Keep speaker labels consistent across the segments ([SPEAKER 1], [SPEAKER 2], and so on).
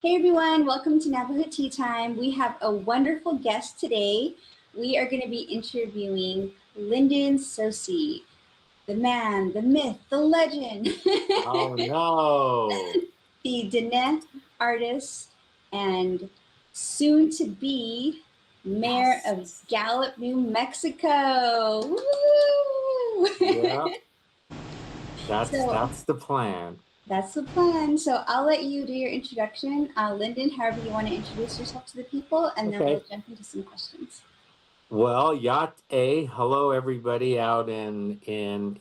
[SPEAKER 1] Hey everyone, welcome to Navajo Tea Time. We have a wonderful guest today. We are going to be interviewing Lyndon Tsosie, the man, the myth, the legend,
[SPEAKER 2] Oh no.
[SPEAKER 1] the Diné artist, and soon to be mayor of
[SPEAKER 2] Yes.
[SPEAKER 1] Gallup, New Mexico. Woo!
[SPEAKER 2] Yeah, that's
[SPEAKER 1] So
[SPEAKER 2] that's the plan.
[SPEAKER 1] that's the plan. So I'll let you do your introduction, Lyndon, however you want to introduce yourself to the people, and then we'll
[SPEAKER 2] Okay.
[SPEAKER 1] jump into some questions.
[SPEAKER 2] Well, Yacht A, hello everybody out in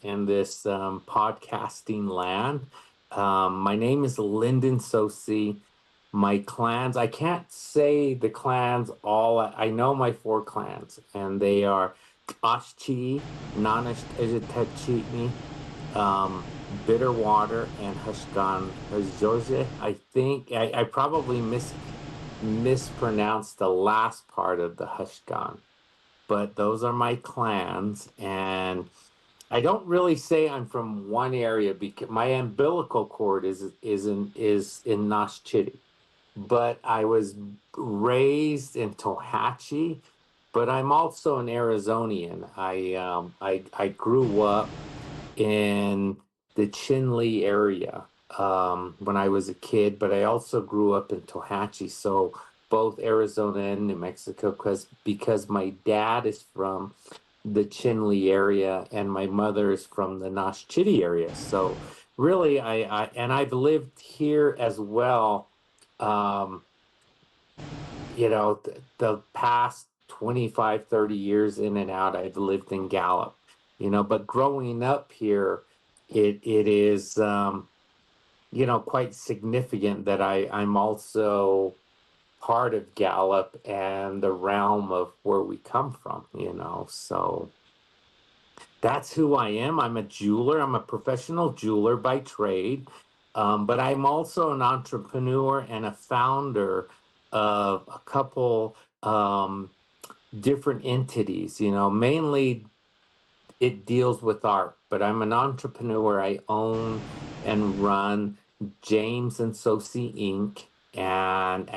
[SPEAKER 2] this podcasting land. My name is Lyndon Tsosie. My clans, I can't say the clans all. I know my four clans, and they are Ashchi, Nanashtejitechitni, Bitterwater, and Hushgan Jose. I think I probably mispronounced the last part of the Hushgan, but those are my clans. And I don't really say I'm from one area because my umbilical cord is in Nashchitty, but I was raised in Tohatchee. But I'm also an Arizonian. I grew up in the Chinle area when I was a kid, but I also grew up in Tohatchee, so both Arizona and New Mexico, because my dad is from the Chinle area and my mother is from the Nashchitty area. So really, I've lived here as well. Um, the past 25, 30 years in and out, I've lived in Gallup, but growing up here, it is, quite significant that I'm also part of Gallup and the realm of where we come from. So that's who I am. I'm a jeweler. I'm a professional jeweler by trade. But I'm also an entrepreneur and a founder of a couple different entities. Mainly it deals with art, but I'm an entrepreneur. I own and run James and Sosie Inc. And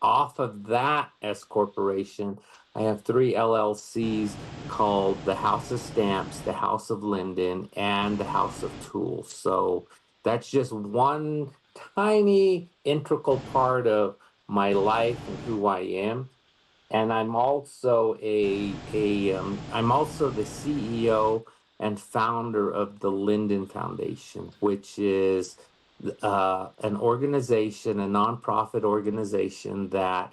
[SPEAKER 2] off of that S corporation, I have three LLCs called the House of Stamps, the House of Lyndon, and the House of Tools. So that's just one tiny integral part of my life and who I am. And I'm also the CEO and founder of the Lyndon Foundation, which is an organization, a nonprofit organization that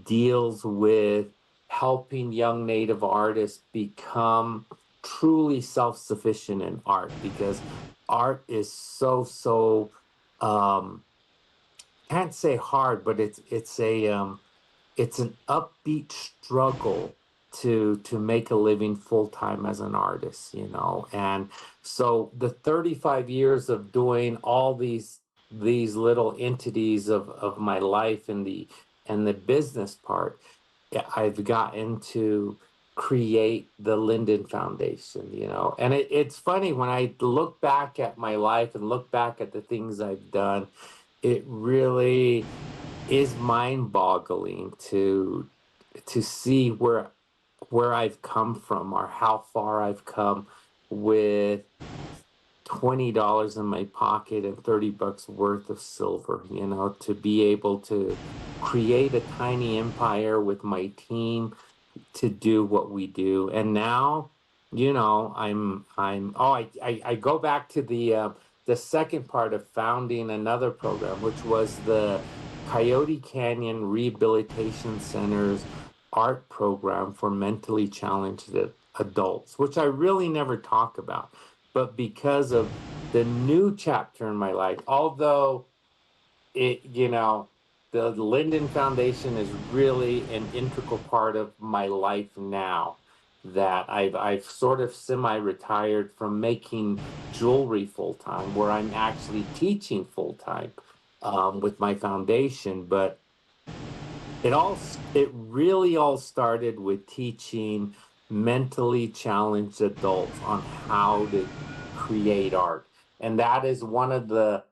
[SPEAKER 2] deals with helping young Native artists become truly self-sufficient in art, because art is so um, can't say hard, but it's an upbeat struggle to make a living full time as an artist. And so the 35 years of doing all these little entities of my life and the business part, yeah, I've gotten to create the Lyndon Foundation. And it's funny when I look back at my life and look back at the things I've done, it really is mind-boggling to see where I've come from, or how far I've come with $20 in my pocket and $30 worth of silver, to be able to create a tiny empire with my team to do what we do. And now, I go back to the second part of founding another program, which was the Coyote Canyon Rehabilitation Center's art program for mentally challenged adults, which I really never talk about. But because of the new chapter in my life, although the Lyndon Foundation is really an integral part of my life now, that I've sort of semi-retired from making jewelry full time, where I'm actually teaching full time with my foundation. But it really all started with teaching mentally challenged adults on how to create art, and that is one of the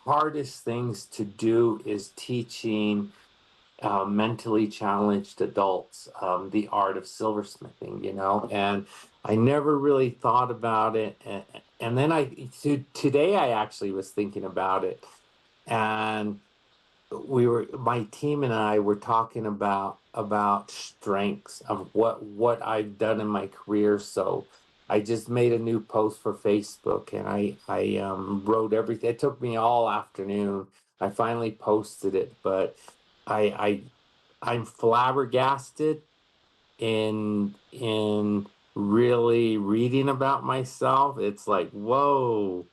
[SPEAKER 2] hardest things to do is teaching mentally challenged adults the art of silversmithing, and I never really thought about it. And then today I actually was thinking about it, and my team and I were talking about strengths of what I've done in my career. So I just made a new post for Facebook, and I wrote everything. It took me all afternoon. I finally posted it, but I I'm flabbergasted in really reading about myself. It's like, whoa,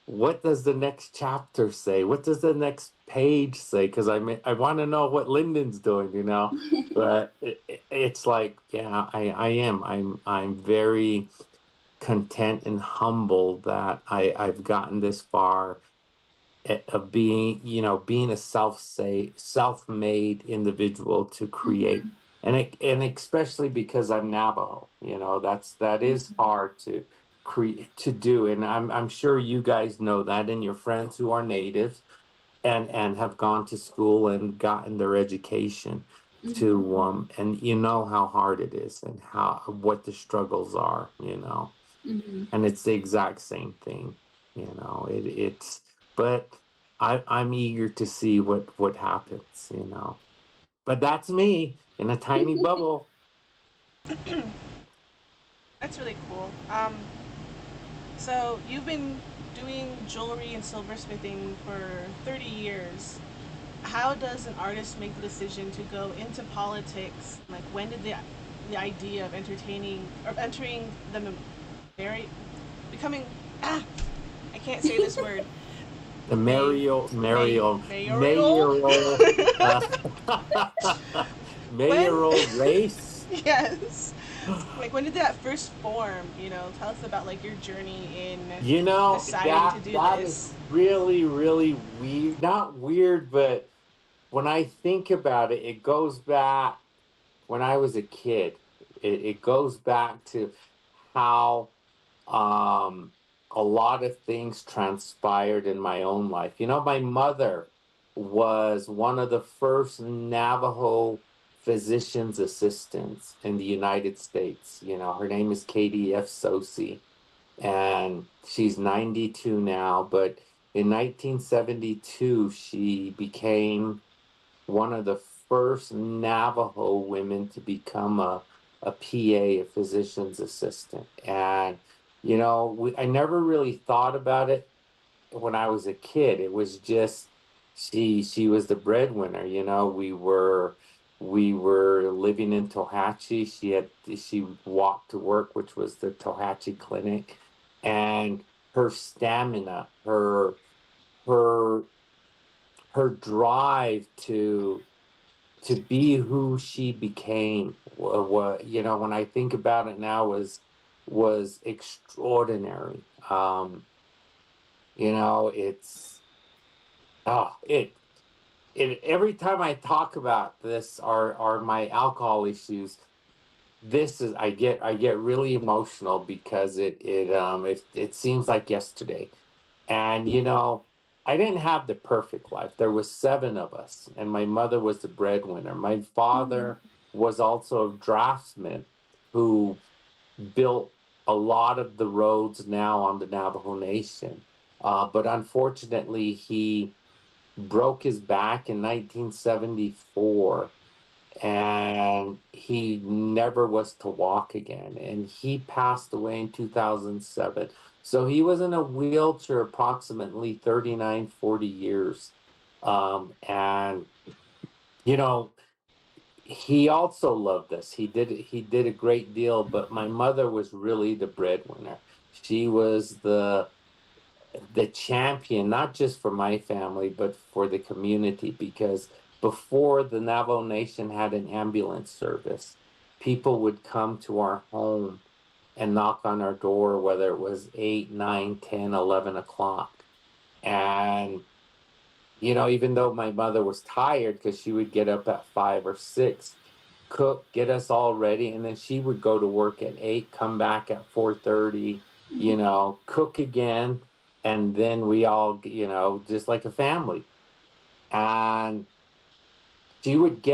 [SPEAKER 2] what does the next chapter say? What does the next page say? Because I want to know what Lyndon's doing. But it's like, yeah, I am. I'm very content and humbled that I've gotten this far of being a self-made individual to create,
[SPEAKER 1] Mhm.
[SPEAKER 2] and especially because I'm Navajo, that is hard to create to do, and I'm sure you guys know that, and your friends who are natives and have gone to school and gotten their education
[SPEAKER 1] Mhm.
[SPEAKER 2] to and you know how hard it is and how what the struggles are.
[SPEAKER 1] Mhm.
[SPEAKER 2] And it's the exact same thing. It's but I'm eager to see what happens. But that's me in a tiny bubble.
[SPEAKER 3] That's really cool. So you've been doing jewelry and silversmithing for 30 years. How does an artist make the decision to go into politics? Like, when did the idea of entertaining or entering the very becoming ah I can't say this word.
[SPEAKER 2] The
[SPEAKER 3] May may
[SPEAKER 2] mayoral
[SPEAKER 3] mayoral
[SPEAKER 2] mayoral uh,
[SPEAKER 3] when
[SPEAKER 2] mayoral race.
[SPEAKER 3] yes, like when did that first form? Tell us about like your journey in deciding to
[SPEAKER 2] That
[SPEAKER 3] do
[SPEAKER 2] that
[SPEAKER 3] this.
[SPEAKER 2] is really, really weird. Not weird, but when I think about it, it goes back when I was a kid. It goes back to how um, a lot of things transpired in my own life. My mother was one of the first Navajo physician's assistants in the United States. Her name is Katie F. Tsosie, and she's 92 now. But in 1972, she became one of the first Navajo women to become a PA, a physician's assistant. And, I never really thought about it when I was a kid. It was just she was the breadwinner. We were living in Tohatchi. She walked to work, which was the Tohatchi clinic, and her stamina, her her drive to be who she became, what when I think about it now, was extraordinary. It's oh it every time I talk about this, are my alcohol issues. This is I get really emotional because it seems like yesterday. And I didn't have the perfect life. There was seven of us, and my mother was the breadwinner. My
[SPEAKER 1] Mhm.
[SPEAKER 2] father was also a draftsman who built a lot of the roads now on the Navajo Nation. But unfortunately, he broke his back in 1974, and he never was to walk again. And he passed away in 2007. So he was in a wheelchair approximately 39, 40 years. And, you know, he also loved us. He did a great deal, but my mother was really the breadwinner. She was the champion, not just for my family, but for the community, because before the Navajo Nation had an ambulance service, people would come to our home and knock on our door, whether it was 8, 9, 10, 11 o'clock. And, even though my mother was tired because she would get up at 5 or 6, cook, get us all ready, and then she would go to work at 8, come back at 4:30, cook again, and then we all, just like a family. And she would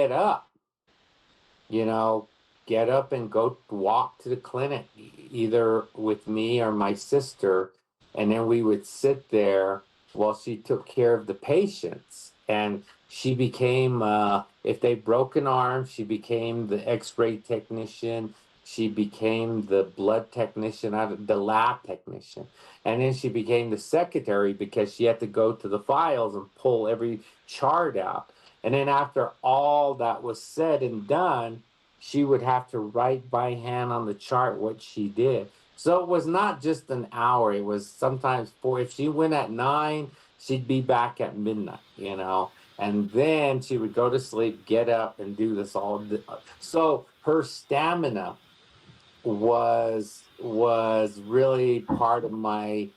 [SPEAKER 2] you know, get up and go walk to the clinic, either with me or my sister. And then we would sit there while she took care of the patients. And she became, if they broke an arm, she became the x ray technician. She became the blood technician, the lab technician. And then she became the secretary because she had to go to the files and pull every chart out. And then after all that was said and done, she would have to write by hand on the chart what she did. So it was not just an hour, it was sometimes four. If she went at 9, she'd be back at midnight. And then she would go to sleep, get up, and do this all. So her stamina was really part of my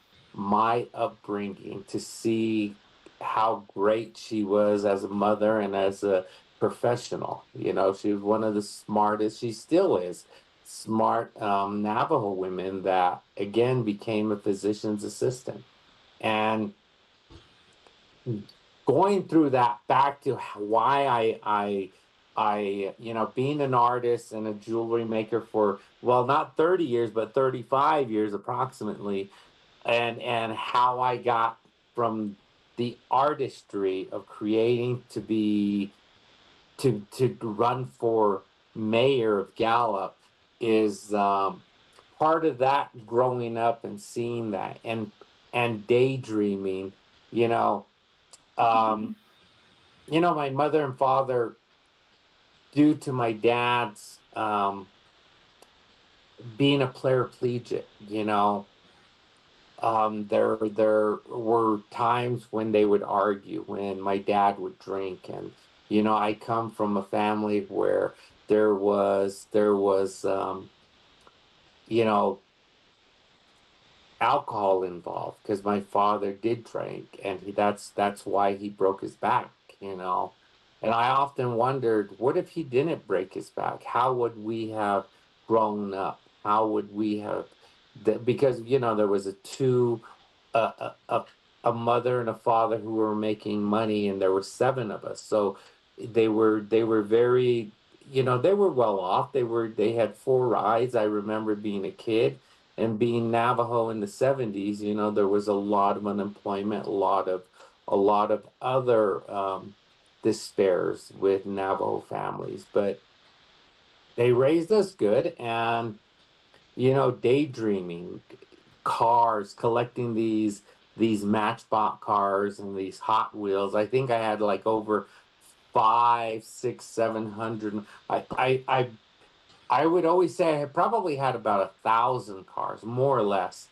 [SPEAKER 2] upbringing, to see how great she was as a mother and as a professional. She was one of the smartest, she still is smart, Navajo women that again became a physician's assistant. And going through that, back to why I being an artist and a jewelry maker for, well, not 30 years but 35 years approximately, and how I got from the artistry of creating to be to run for mayor of Gallup, is part of that, growing up and seeing that, and daydreaming. you know um my mother and father, due to my dad's being a paraplegic, there were times when they would argue, when my dad would drink. And I come from a family where there was you know alcohol involved, because my father did drink, and that's why he broke his back. And I often wondered, what if he didn't break his back? How would we have grown up? How would we have, because there was a, a a a mother and a father who were making money, and there were 7 of us. So they were very, they were well off. They had 4 rides. I remember being a kid, and being Navajo in the 70s, there was a lot of unemployment, a lot of other despairs with Navajo families. But they raised us good, and daydreaming, cars, collecting these Matchbox cars and these Hot Wheels. I think I had like over 5, 6, 700. I would always say I probably had about 1,000 cars, more or less,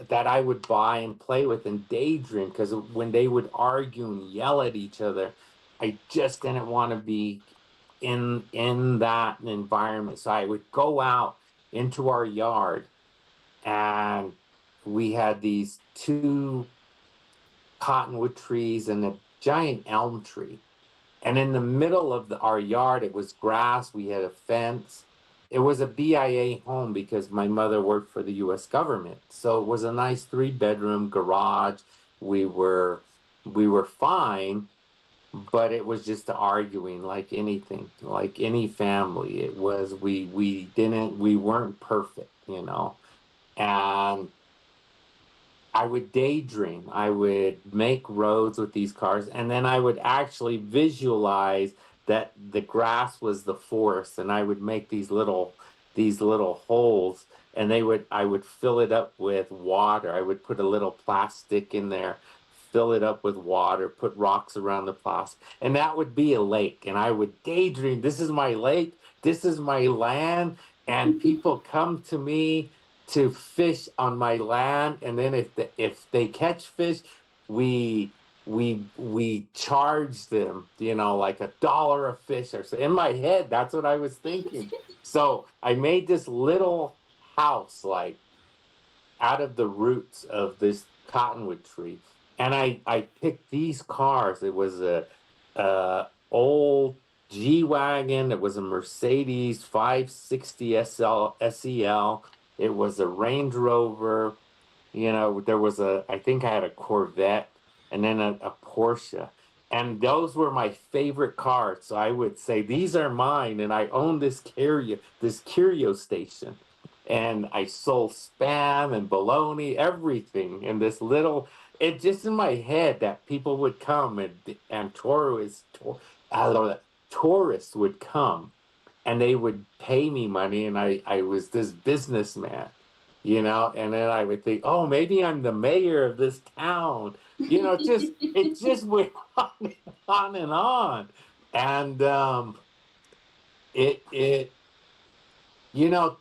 [SPEAKER 2] that I would buy and play with and daydream. Because when they would argue and yell at each other, I just didn't want to be in that environment. So I would go out into our yard, and we had these 2 cottonwood trees and a giant elm tree. And in the middle of our yard, it was grass. We had a fence. It was a BIA home because my mother worked for the U.S. government. So it was a nice 3-bedroom garage. We were we were fine, but it was just arguing like anything, like any family. It was we weren't perfect. And I would daydream. I would make roads with these cars, and then I would actually visualize that the grass was the forest, and I would make these little holes, and I would fill it up with water. I would put a little plastic in there, fill it up with water, put rocks around the plastic, and that would be a lake. And I would daydream, this is my lake, this is my land, and people come to me to fish on my land. And then if they catch fish, we we charge them, like $1 a fish or so. In my head, that's what I was thinking. So I made this little house, like out of the roots of this cottonwood tree. And I picked these cars. It was a old G Wagon. It was a Mercedes 560 SL SEL. It was a Range Rover. There was I think I had a Corvette and then a Porsche. And those were my favorite cars. So I would say, these are mine. And I own this curio station. And I sold Spam and bologna, everything in this little, it just in my head that people would come and I don't know, tourists would come and they would pay me money. And I was this businessman, and then I would think, oh, maybe I'm the mayor of this town. It just went on and on and on. And it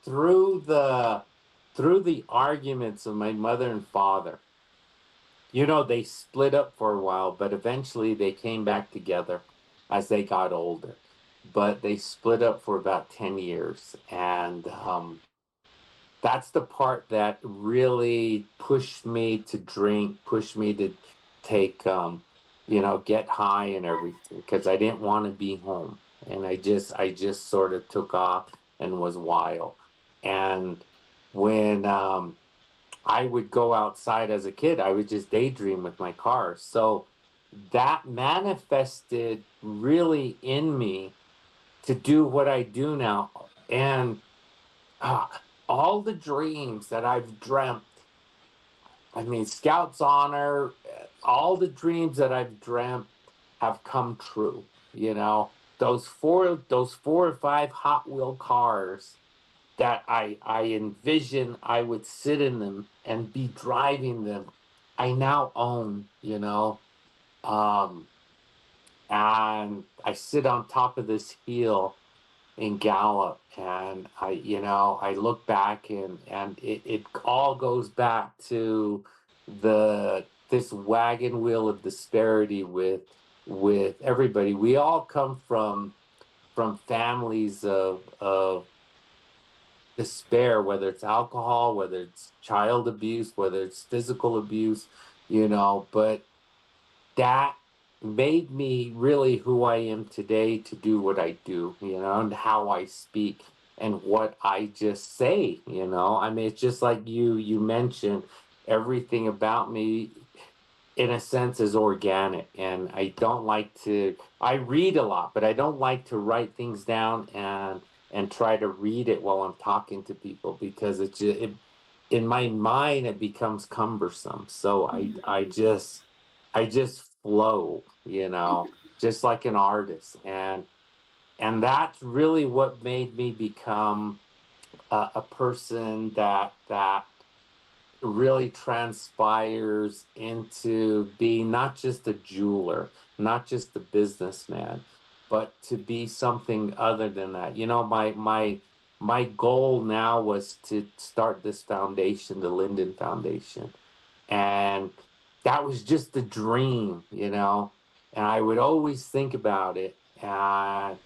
[SPEAKER 2] through the arguments of my mother and father, they split up for a while, but eventually they came back together as they got older. But they split up for about 10 years. And that's the part that really pushed me to drink, pushed me to take, get high and everything, because I didn't want to be home. And I just sort of took off and was wild. And when I would go outside as a kid, I would just daydream with my car. So that manifested really in me to do what I do now. And all the dreams that I've dreamt, I mean, Scouts honor, all the dreams that I've dreamt have come true. Those four or five Hot Wheel cars that I envision I would sit in them and be driving them, I now own. Um, and I sit on top of this hill in Gallup, and I look back, and it all goes back to this wagon wheel of disparity with everybody. We all come from families of despair, whether it's alcohol, whether it's child abuse, whether it's physical abuse, but that made me really who I am today to do what I do, and how I speak and what I just say. I mean, it's just like you mentioned, everything about me in a sense is organic, and I read a lot, but I don't like to write things down and try to read it while I'm talking to people, because in my mind it becomes cumbersome. So I just flow, just like an artist. And that's really what made me become a person that really transpires into being not just a jeweler, not just a businessman, but to be something other than that. My goal now was to start this foundation, the Lyndon Foundation. And that was just a dream. And I would always think about it. And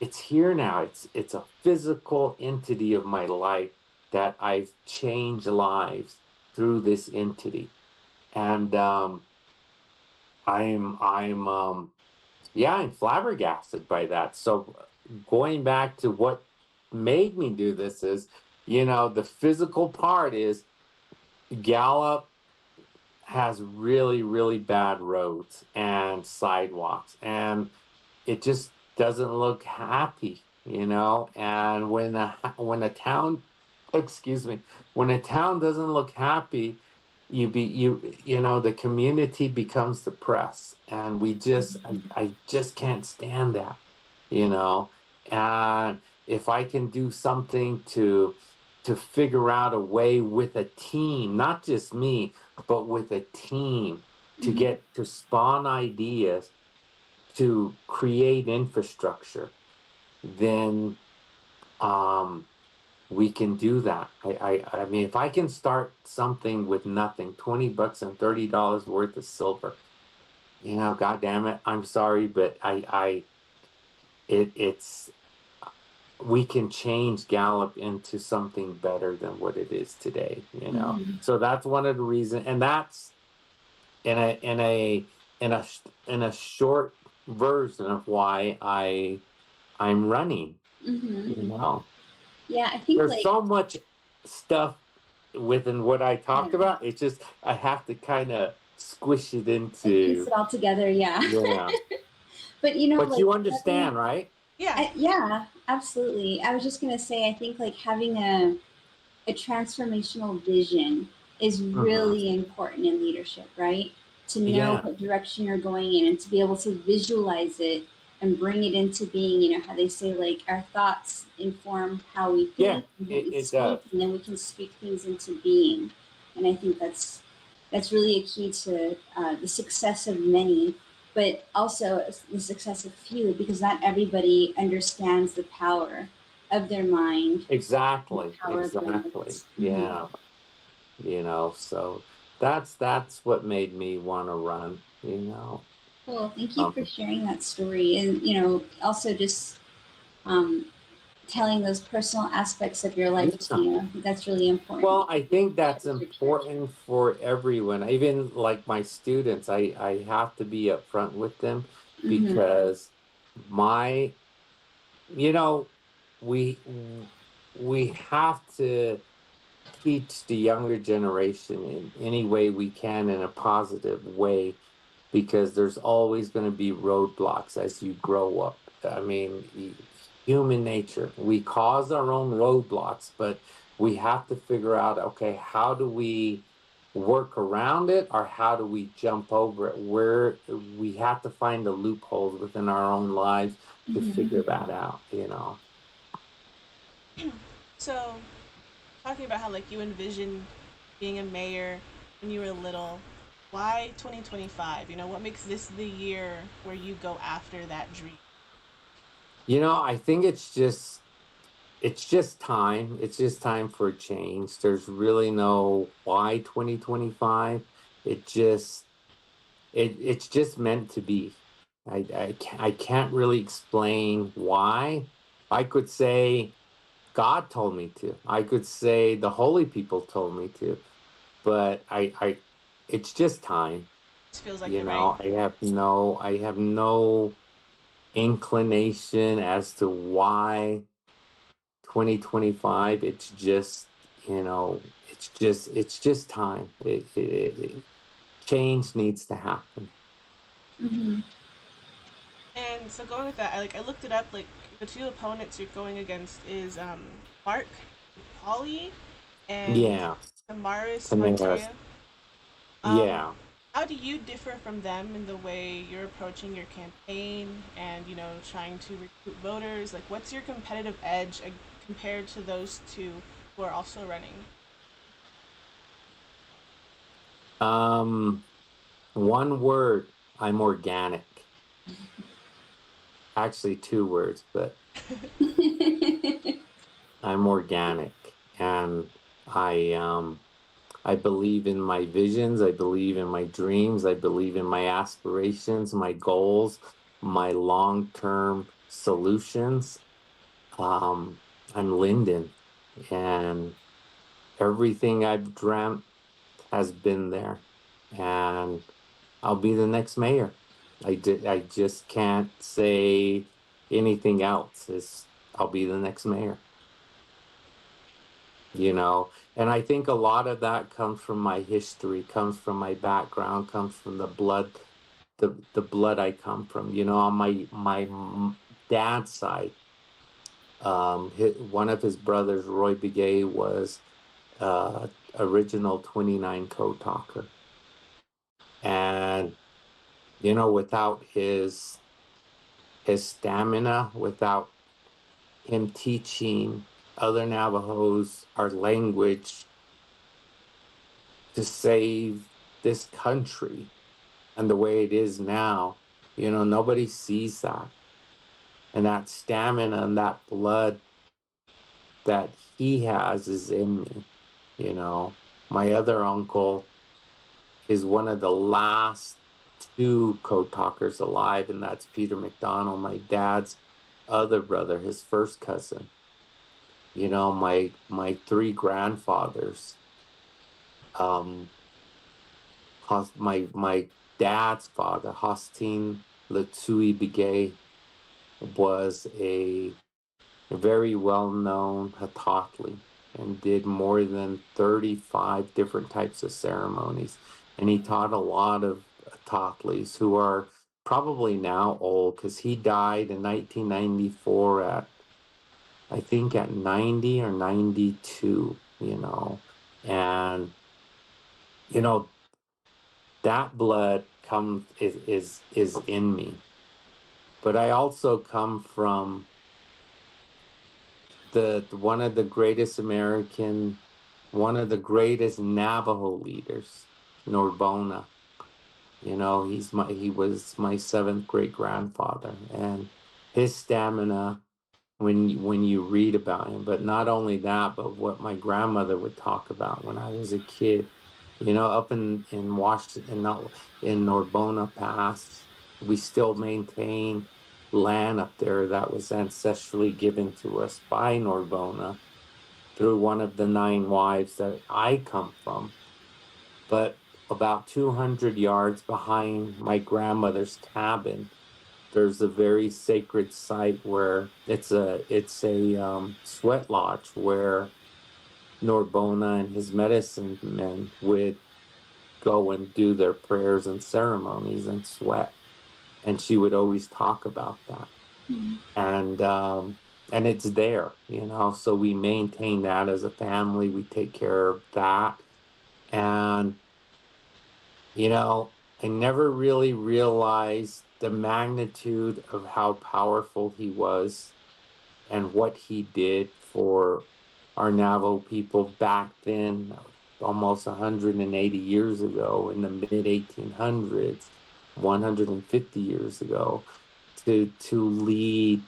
[SPEAKER 2] it's here now. It's a physical entity of my life that I've changed lives through this entity. And I'm yeah, I'm flabbergasted by that. So going back to what made me do this is, the physical part is Gallup has really, really bad roads and sidewalks, and it just doesn't look happy. And when a town, excuse me, when a town doesn't look happy, the community becomes depressed, and I just can't stand that, you know. And if I can do something to figure out a way with a team, not just me, but with a team, to
[SPEAKER 1] Mhm.
[SPEAKER 2] get to spawn ideas, to create infrastructure, then we can do that. I mean, if I can start something with nothing, $20 and $30 worth of silver, God damn it, I'm sorry, but it's we can change Gallup into something better than what it is today.
[SPEAKER 1] Mhm.
[SPEAKER 2] So that's one of the reasons, and that's in a short version of why I'm running.
[SPEAKER 1] Mhm.
[SPEAKER 2] You know,
[SPEAKER 1] Yeah, I think
[SPEAKER 2] there's
[SPEAKER 1] like
[SPEAKER 2] so much stuff within what I talked
[SPEAKER 1] Yeah.
[SPEAKER 2] about. It's just I have to kind of squish it
[SPEAKER 1] Like piece
[SPEAKER 2] into,
[SPEAKER 1] it all together, yeah.
[SPEAKER 2] yeah.
[SPEAKER 1] But you know,
[SPEAKER 2] But
[SPEAKER 1] like
[SPEAKER 2] you
[SPEAKER 1] having,
[SPEAKER 2] understand, right?
[SPEAKER 3] Yeah.
[SPEAKER 1] yeah, absolutely. I was just gonna say, I think like having a transformational vision is
[SPEAKER 2] Hmm.
[SPEAKER 1] really important in leadership, right? To know
[SPEAKER 2] Yeah,
[SPEAKER 1] what direction you're going in and to be able to visualize it and bring it into being. You know how they say like our thoughts inform how we
[SPEAKER 2] yeah,
[SPEAKER 1] think and what we
[SPEAKER 2] it does.
[SPEAKER 1] speak, and then we can speak things into being. And I think that's really a key to the success of many, but also the success of few, because not everybody understands the power of their mind, the
[SPEAKER 2] Exactly,
[SPEAKER 1] power of their
[SPEAKER 2] exactly.
[SPEAKER 1] words. Mhm.
[SPEAKER 2] Yeah, so that's what made me want to run.
[SPEAKER 1] Cool. Thank you for
[SPEAKER 2] Um,
[SPEAKER 1] sharing that story, and also just um, telling those personal aspects of your life
[SPEAKER 2] yeah.
[SPEAKER 1] too. I think that's really important.
[SPEAKER 2] Well, I think that's important for everyone. Even like my students, I have to be upfront with them
[SPEAKER 1] Mm-hmm.
[SPEAKER 2] because my, you know, we we have to teach the younger generation in any way we can in a positive way because there's always going to be roadblocks as you grow up. I mean, human nature, we cause our own roadblocks, but we have to figure out, okay, how do we work around it or how do we jump over it? Where we have to find the loopholes within our own lives to
[SPEAKER 1] Mm-hmm.
[SPEAKER 2] figure that out.
[SPEAKER 3] So, talking about how like you envisioned being a mayor when you were little, why 2025? What makes this the year where you go after that dream?
[SPEAKER 2] I think it's just time. It's just time for a change. There's really no why 2025. It just it's just meant to be. I can't really explain why. I could say God told me to. I could say the holy people told me to. But I it's just time.
[SPEAKER 3] This feels like
[SPEAKER 2] You
[SPEAKER 3] it, right?
[SPEAKER 2] know, I have no inclination as to why 2025. It's just time. Change needs to happen.
[SPEAKER 1] Mm-hmm.
[SPEAKER 3] And so going with that, I looked it up. Like the two opponents you're going against is Mark Pauly and
[SPEAKER 2] Yeah,
[SPEAKER 3] Amaris
[SPEAKER 2] Tanaris.
[SPEAKER 3] Montoya. Um,
[SPEAKER 2] Yeah.
[SPEAKER 3] how do you differ from them in the way you're approaching your campaign and trying to recruit voters? Like, what's your competitive edge compared to those two who are also running?
[SPEAKER 2] um One word, I'm organic. Actually two words, but I'm organic. And I believe in my visions, I believe in my dreams, I believe in my aspirations, my goals, my long-term solutions. Um, I'm Lyndon, and everything I've dreamt has been there, and I'll be the next mayor. I just can't say anything else. I'll be the next mayor. And I think a lot of that comes from my history, comes from my background, comes from the blood I come from. On my dad's side, one of his brothers, Roy Begay, was uh, original 29 code talker, and without his stamina, without him teaching other Navajos our language to save this country and the way it is now, nobody sees that. And that stamina and that blood that he has is in me. You know, my other uncle is one of the last two code talkers alive, and that's Peter McDonald, my dad's other brother, his first cousin. My three grandfathers, um, my dad's father, Hosteen Letsui Begay, was a very well known Hatatli. and did more than 35 different types of ceremonies. And he taught a lot of Tatlis who are probably now old, because he died in 1994 at, I think, at 90 or 92, and you know that blood comes is in me. But I also come from the one of the greatest Navajo leaders, Norbona. He was my seventh great grandfather, and his stamina, when you read about him. But not only that, but what my grandmother would talk about when I was a kid. Up in Washington, not in Norbona Pass, we still maintain land up there that was ancestrally given to us by Norbona through one of the 9 wives that I come from. But about 200 yards behind my grandmother's cabin, there's a very sacred site where it's a sweat lodge where Norbona and his medicine men would go and do their prayers and ceremonies and sweat. And she would always talk about that.
[SPEAKER 1] Mhm.
[SPEAKER 2] And it's there, so we maintain that as a family. We take care of that. And, I never really realized the magnitude of how powerful he was and what he did for our Navajo people back then, almost 180 years ago, in the mid 1800s, 150 years ago, to lead,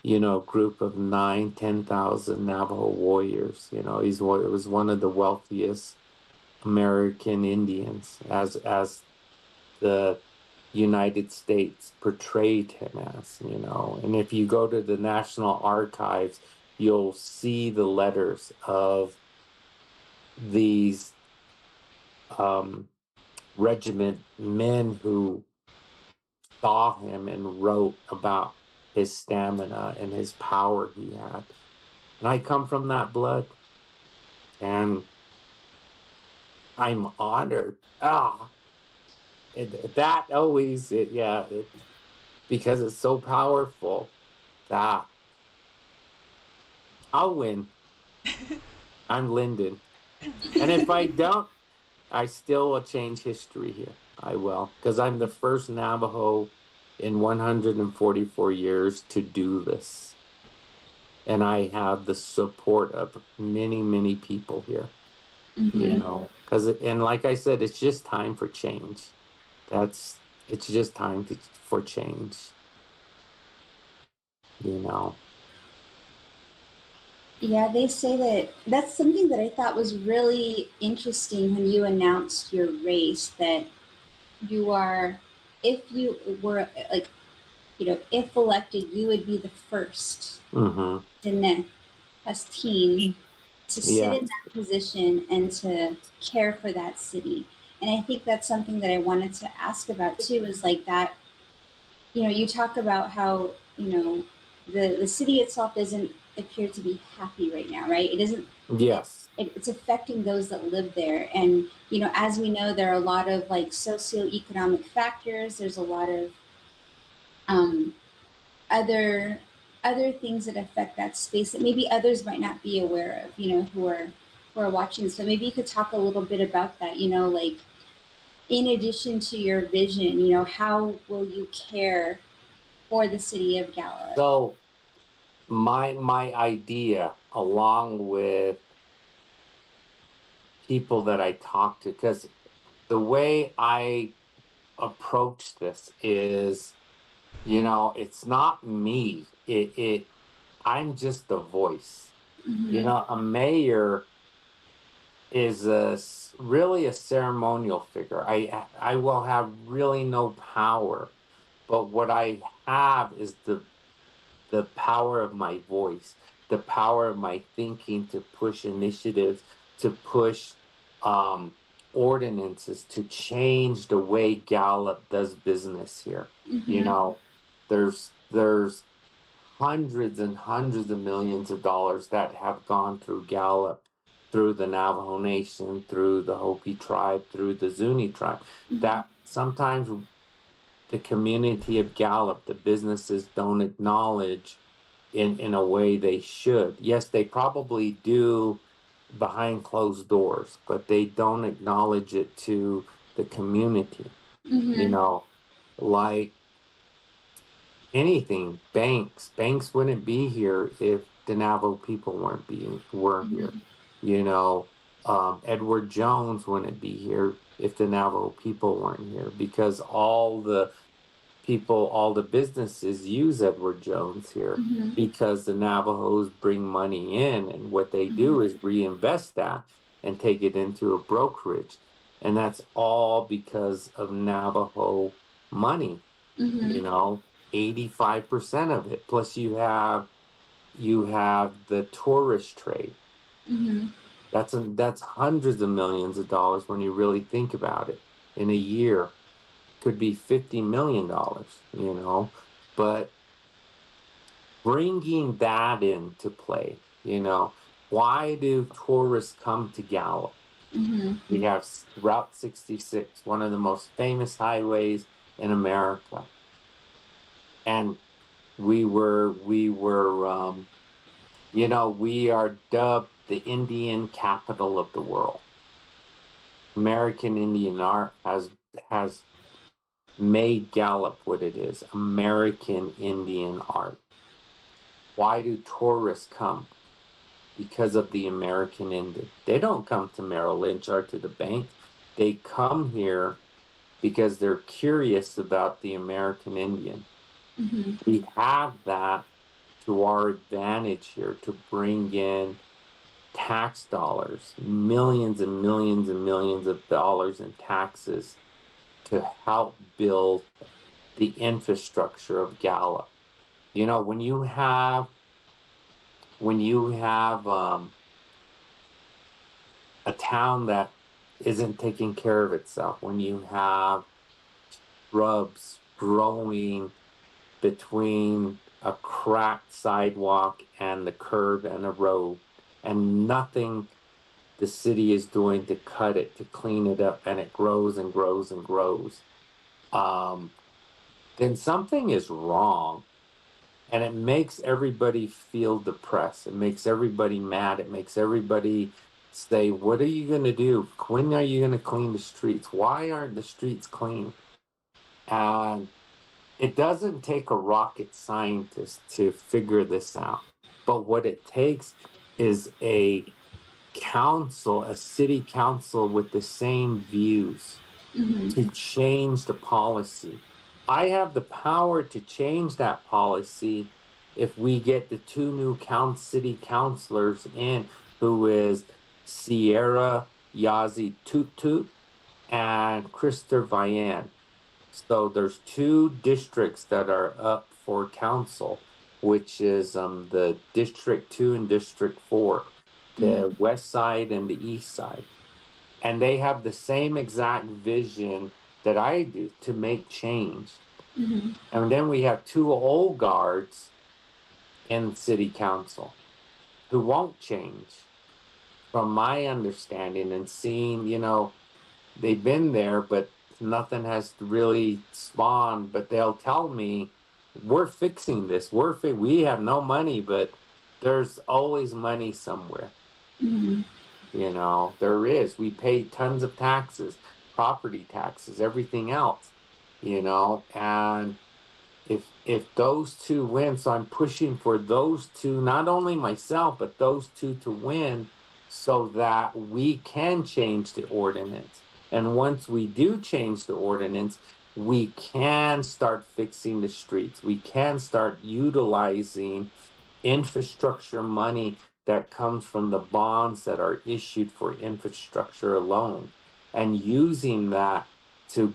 [SPEAKER 2] a group of 10,000 Navajo warriors. It was one of the wealthiest American Indians, as the United States portrayed him as. And if you go to the National Archives, you'll see the letters of these um, regiment men who saw him and wrote about his stamina and his power he had. And I come from that blood, and I'm honored. That always, because it's so powerful that I'll win. I'm Lyndon. And if I don't, I still will change history here. I will, because I'm the first Navajo in 144 years to do this. And I have the support of many, many people here,
[SPEAKER 1] Mhm.
[SPEAKER 2] and like I said, it's just time for change. It's just time for change, you know.
[SPEAKER 1] Yeah, they say that that's something that I thought was really interesting when you announced your race, that you are, if you were like, if elected, you would be the first
[SPEAKER 2] Mm-hmm.
[SPEAKER 1] Diné as teen to sit
[SPEAKER 2] Yeah.
[SPEAKER 1] in that position and to care for that city. And I think that's something that I wanted to ask about too, is like that, you talk about how, the city itself doesn't appear to be happy right now, right? It doesn't,
[SPEAKER 2] Yes.
[SPEAKER 1] it's affecting those that live there. And, as we know, there are a lot of like socioeconomic factors. There's a lot of um, other other things that affect that space that maybe others might not be aware of, who are watching. So maybe you could talk a little bit about that, like in addition to your vision, how will you care for the city of Gallup?
[SPEAKER 2] So my idea, along with people that I talk to, because the way I approach this is, it's not me. I'm just the voice.
[SPEAKER 1] Mm-hmm.
[SPEAKER 2] A mayor is really a ceremonial figure. I will have really no power, but what I have is the power of my voice, the power of my thinking to push initiatives, to push um, ordinances, to change the way Gallup does business here. You
[SPEAKER 1] Mm-hmm.
[SPEAKER 2] know, there's hundreds and hundreds of millions of dollars that have gone through Gallup through the Navajo Nation, through the Hopi tribe, through the Zuni tribe. That sometimes the community of Gallup, the businesses don't acknowledge in a way they should. Yes, they probably do behind closed doors, but they don't acknowledge it to the community. You know, like anything, banks wouldn't be here if the Navajo people weren't here. You know, Edward Jones wouldn't be here if the Navajo people weren't here, because all the businesses use Edward Jones here because the Navajos bring money in, and what they do is reinvest that and take it into a brokerage. And that's all because of Navajo money, you know, 85% of it. Plus you have the tourist trade. That's hundreds of millions of dollars when you really think about it in a year. Could be $50 million, you know, but bringing that into play, you know, why do tourists come to Gallup? We have Route 66, one of the most famous highways in America. And we were, you know, we are dubbed the Indian capital of the world. American Indian art has made Gallup what it is, American Indian art. Why do tourists come? Because of the American Indian. They don't come to Merrill Lynch or to the bank. They come here because they're curious about the American Indian. We have that to our advantage here to bring in tax dollars, millions and millions and millions of dollars in taxes to help build the infrastructure of Gallup. You know, when you have a town that isn't taking care of itself, when you have shrubs growing between a cracked sidewalk and the curb and a road, and nothing the city is doing to cut it, to clean it up, and it grows and grows and grows, then something is wrong. And it makes everybody feel depressed. It makes everybody mad. It makes everybody say, what are you going to do? When are you going to clean the streets? Why aren't the streets clean? And it doesn't take a rocket scientist to figure this out. But what it takes is a city council with the same views to change the policy. I have the power to change that policy if we get the two new city councilors in, who is Sierra Yazi Toot and Krister Vian. So there's two districts that are up for council, which is the District 2 and District 4, the west side and the east side. And they have the same exact vision that I do to make change. And then we have two old guards in city council who won't change, from my understanding and seeing, you know, they've been there, but nothing has really spawned. But they'll tell me, we're fixing this. We have no money, but there's always money somewhere. You know, there is. We pay tons of taxes, property taxes, everything else, you know, and if those two win, so I'm pushing for those two, not only myself, but those two to win so that we can change the ordinance. And once we do change the ordinance, we can start fixing the streets. We can start utilizing infrastructure money that comes from the bonds that are issued for infrastructure alone, and using that to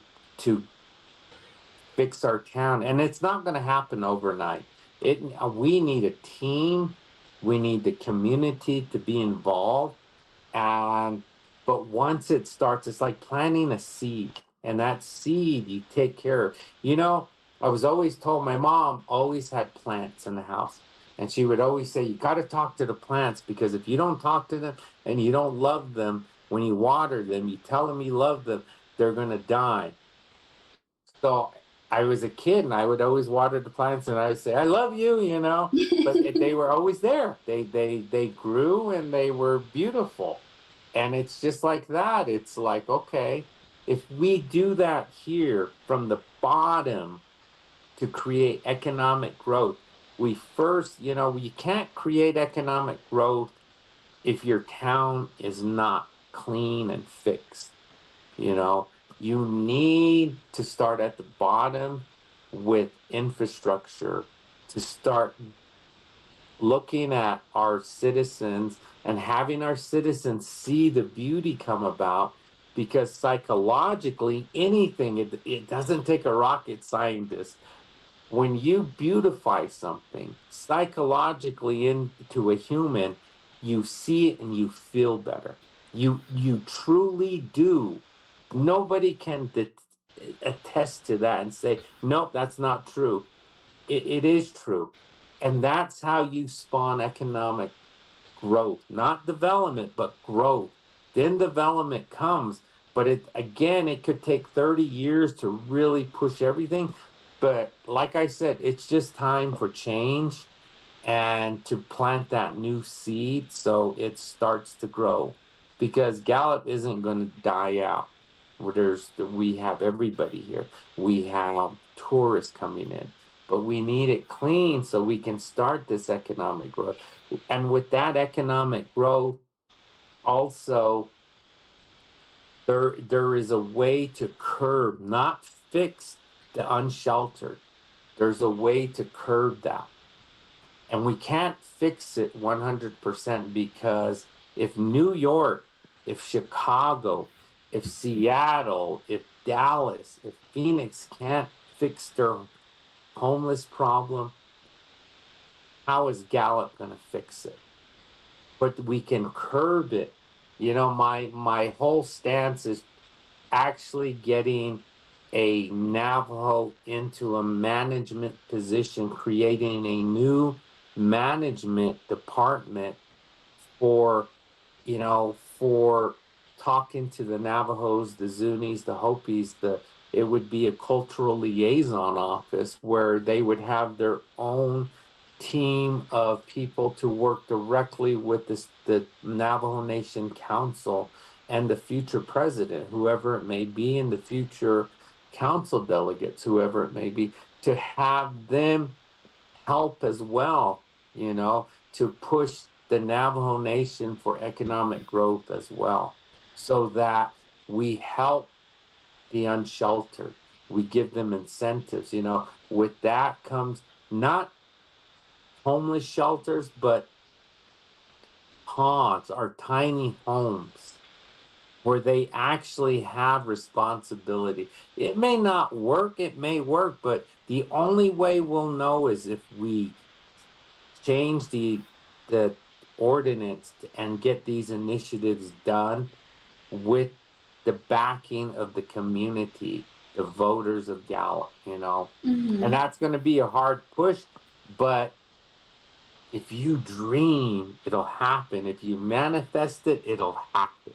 [SPEAKER 2] fix our town. And it's not going to happen overnight. We need a team. We need the community to be involved. But once it starts, it's like planting a seed, and that seed you take care of. You know, I was always told, my mom always had plants in the house. And she would always say, you got to talk to the plants, because if you don't talk to them and you don't love them, when you water them, you tell them you love them, they're going to die. So I was a kid and I would always water the plants and I would say, I love you, you know, but they were always there. They grew and they were beautiful. And it's just like that. It's like, okay, if we do that here from the bottom to create economic growth, we first, you know, you can't create economic growth if your town is not clean and fixed. You know, you need to start at the bottom with infrastructure, to start looking at our citizens and having our citizens see the beauty come about, because psychologically anything, it doesn't take a rocket scientist. When you beautify something psychologically into a human, you see it and you feel better. You truly do. Nobody can attest to that and say, nope, that's not true. It is true. And that's how you spawn economic growth, not development, but growth. Then development comes, but it could take 30 years to really push everything. But like I said, it's just time for change and to plant that new seed so it starts to grow. Because Gallup isn't going to die out. We have everybody here. We have tourists coming in, but we need it clean so we can start this economic growth. And with that economic growth, also there is a way to curb, not fix the unsheltered. There's a way to curb that. And we can't fix it 100%, because if New York, if Chicago, if Seattle, if Dallas, if Phoenix can't fix their homeless problem, how is Gallup going to fix it? But we can curb it. You know, my whole stance is actually getting a Navajo into a management position, creating a new management department for, for talking to the Navajos, the Zunis, the Hopis. It would be a cultural liaison office where they would have their own team of people to work directly with the Navajo Nation Council and the future president, whoever it may be, and the future council delegates, whoever it may be, to have them help as well, to push the Navajo Nation for economic growth as well, so that we help the unsheltered. We give them incentives. With that comes not homeless shelters, but pods or tiny homes where they actually have responsibility. It may not work, it may work, but the only way we'll know is if we change the ordinance and get these initiatives done with the backing of the community, the voters of Gallup. And that's going to be a hard push, but if you dream, it'll happen. If you manifest it, it'll happen.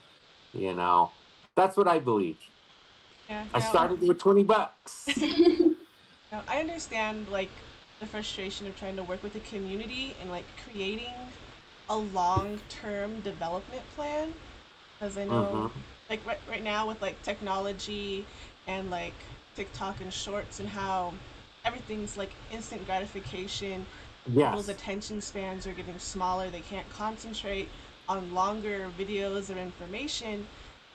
[SPEAKER 2] That's what I believe.
[SPEAKER 3] Yeah,
[SPEAKER 2] I started with $20.
[SPEAKER 3] now I understand like the frustration of trying to work with the community and like creating a long-term development plan, because I know
[SPEAKER 2] Mm-hmm.
[SPEAKER 3] like right now with like technology and like TikTok and shorts and how everything's like instant gratification, people's
[SPEAKER 2] Yes.
[SPEAKER 3] attention spans are getting smaller, they can't concentrate on longer videos or information,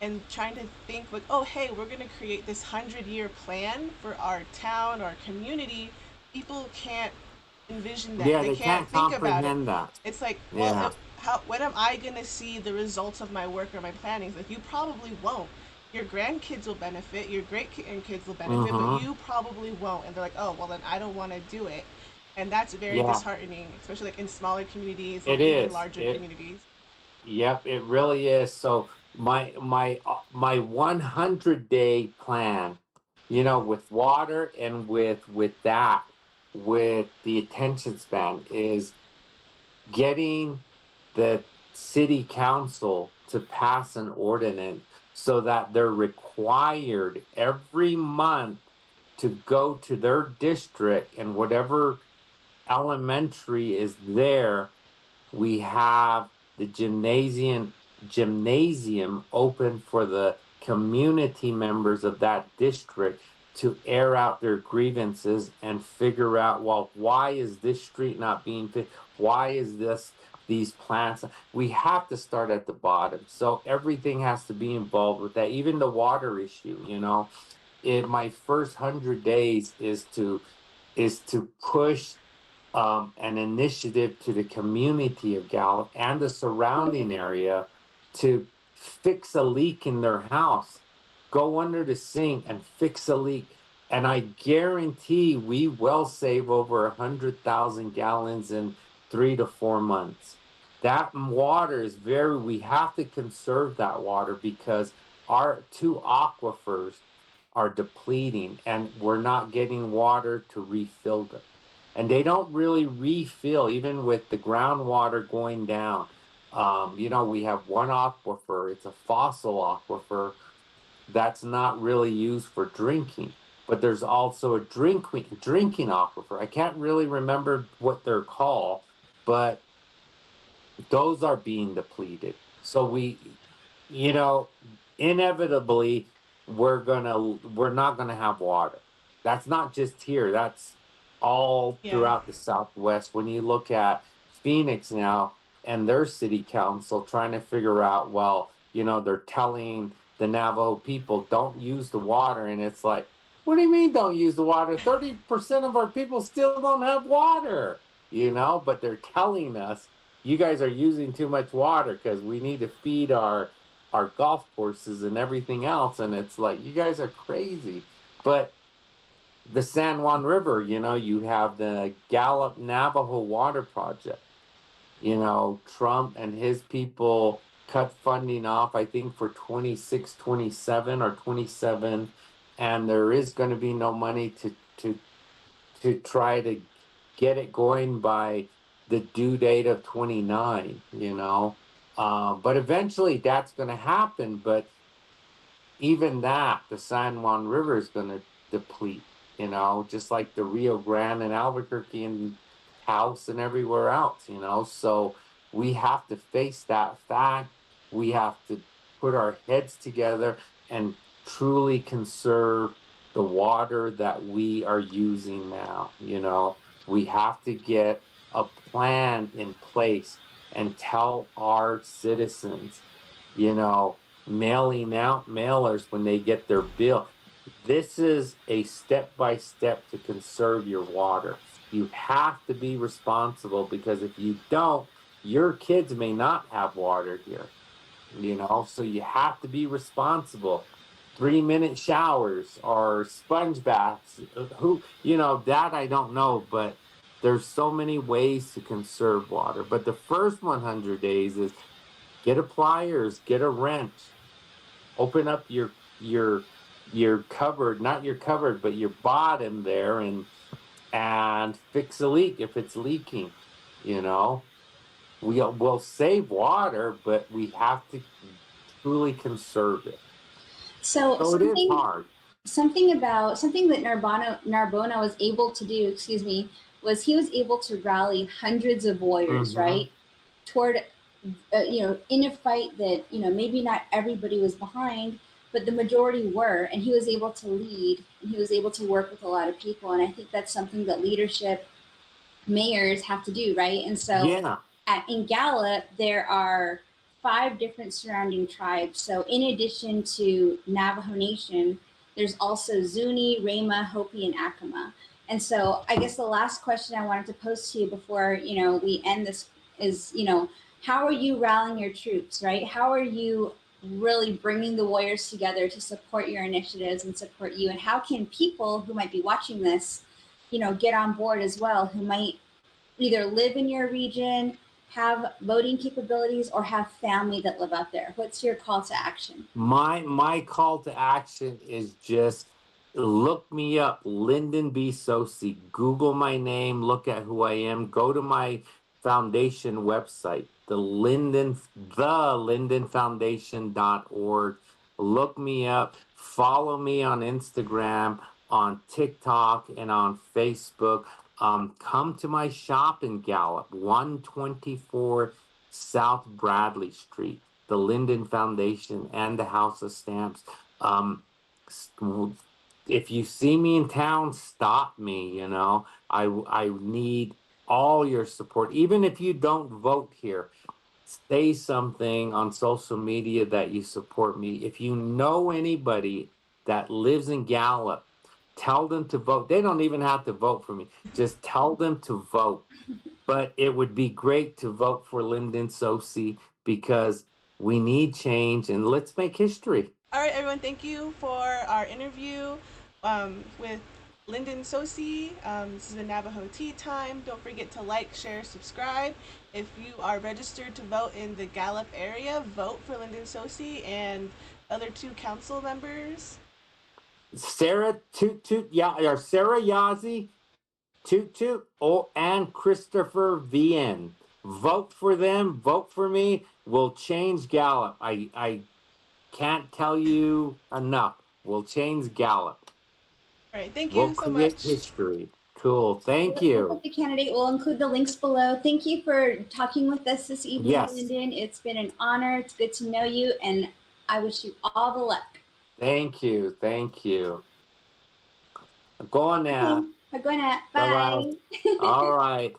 [SPEAKER 3] and trying to think like, oh hey, we're going to create this 100-year plan for our town or community. People can't envision that,
[SPEAKER 2] Yeah,
[SPEAKER 3] they
[SPEAKER 2] they
[SPEAKER 3] can't
[SPEAKER 2] can't
[SPEAKER 3] think about it.
[SPEAKER 2] comprehend that.
[SPEAKER 3] It's like, well,
[SPEAKER 2] Yeah.
[SPEAKER 3] how, when am I going to see the results of my work or my planning? Like, you probably won't. Your grandkids will benefit, your great grandkids will benefit, but
[SPEAKER 2] Mm-hmm.
[SPEAKER 3] you probably won't. And they're like, oh, well, then I don't want to do it. And that's very
[SPEAKER 2] Yeah,
[SPEAKER 3] disheartening, especially like in smaller communities
[SPEAKER 2] it
[SPEAKER 3] and even
[SPEAKER 2] is.
[SPEAKER 3] larger communities.
[SPEAKER 2] Yep, it really is. So my 100-day plan, with water and with the attention span is getting the city council to pass an ordinance so that they're required every month to go to their district, and whatever elementary is there, we have the gymnasium open for the community members of that district to air out their grievances and figure out, well, why is this street not being fit? Why is these plants? We have to start at the bottom. So everything has to be involved with that, even the water issue, you know. In my first 100 days is to push an initiative to the community of Gallup and the surrounding area to fix a leak in their house. Go under the sink and fix a leak. And I guarantee we will save over 100,000 gallons in 3 to 4 months. That water is we have to conserve that water because our two aquifers are depleting and we're not getting water to refill them. And they don't really refill, even with the groundwater going down. We have one aquifer, it's a fossil aquifer that's not really used for drinking. But there's also a drinking aquifer. I can't really remember what they're called, but those are being depleted. So inevitably we're not gonna have water. That's not just here. That's all
[SPEAKER 3] Yeah.
[SPEAKER 2] throughout the Southwest. When you look at Phoenix now and their city council trying to figure out, well, they're telling the Navajo people don't use the water, and it's like, what do you mean don't use the water? 30% of our people still don't have water, but they're telling us you guys are using too much water because we need to feed our golf courses and everything else. And it's like, you guys are crazy. But the San Juan River, you have the Gallup Navajo Water Project. Trump and his people cut funding off, I think, for 26, 27 or 27. And there is going to be no money to try to get it going by the due date of 29, but eventually that's going to happen. But even that, the San Juan River is going to deplete, just like the Rio Grande and Albuquerque and Taos and everywhere else, So we have to face that fact. We have to put our heads together and truly conserve the water that we are using now. We have to get a plan in place and tell our citizens, mailing out mailers when they get their bill. This is a step-by-step to conserve your water. You have to be responsible, because if you don't, your kids may not have water here, so you have to be responsible. 3-minute showers or sponge baths, that I don't know, but there's so many ways to conserve water. But the first 100 days is get a pliers, get a wrench, open up your cupboard, not your cupboard, but your bottom there, and fix a leak if it's leaking. We'll save water, but we have to truly conserve it.
[SPEAKER 1] So
[SPEAKER 2] it is hard.
[SPEAKER 1] Something that Narbona was able to do, was he was able to rally hundreds of warriors, right, toward, in a fight that, maybe not everybody was behind, but the majority were, and he was able to lead, and he was able to work with a lot of people. And I think that's something that leadership, mayors have to do, right? And so in Gallup, there are 5 different surrounding tribes. So in addition to Navajo Nation, there's also Zuni, Rama, Hopi, and Acoma. And so I guess the last question I wanted to pose to you before, we end this is, how are you rallying your troops, right? How are you really bringing the warriors together to support your initiatives and support you? And how can people who might be watching this, get on board as well, who might either live in your region, have voting capabilities, or have family that live out there? What's your call to action?
[SPEAKER 2] My call to action is just look me up, Lyndon B. Tsosie. Google my name, look at who I am, go to my Foundation website, the lyndonfoundation.org. Look me up, follow me on Instagram, on TikTok, and on Facebook. Come to my shop in Gallup, 124 South Bradley Street, the Lyndon Foundation and the House of Stamps. Um, if you see me in town, stop me. I need all your support. Even if you don't vote here, say something on social media that you support me. If you know anybody that lives in Gallup, tell them to vote. They don't even have to vote for me. Just tell them to vote. But it would be great to vote for Lyndon Tsosie because we need change, and let's make history.
[SPEAKER 3] All right, everyone, thank you for our interview with Lyndon Tsosie. This is the Navajo Tea Time. Don't forget to like, share, subscribe. If you are registered to vote in the Gallup area, vote for Lyndon Tsosie and other two council members.
[SPEAKER 2] Sarah Toot Toot, yeah, or Sarah Yazzie Toot Toot, and Christopher VN. Vote for them. Vote for me. We'll change Gallup. I can't tell you enough. We'll change Gallup.
[SPEAKER 3] All right, thank
[SPEAKER 2] We'll
[SPEAKER 3] you so
[SPEAKER 2] create
[SPEAKER 3] much.
[SPEAKER 2] history. Cool. Thank
[SPEAKER 1] We'll
[SPEAKER 2] you.
[SPEAKER 1] put the candidate. We'll include the links below. Thank you for talking with us this evening,
[SPEAKER 2] Yes.
[SPEAKER 1] Lyndon. It's been an honor. It's good to know you, and I wish you all the luck.
[SPEAKER 2] Thank you. Thank you. Go on now.
[SPEAKER 1] Okay, we're going to
[SPEAKER 2] Bye-bye.
[SPEAKER 1] bye.
[SPEAKER 2] All right.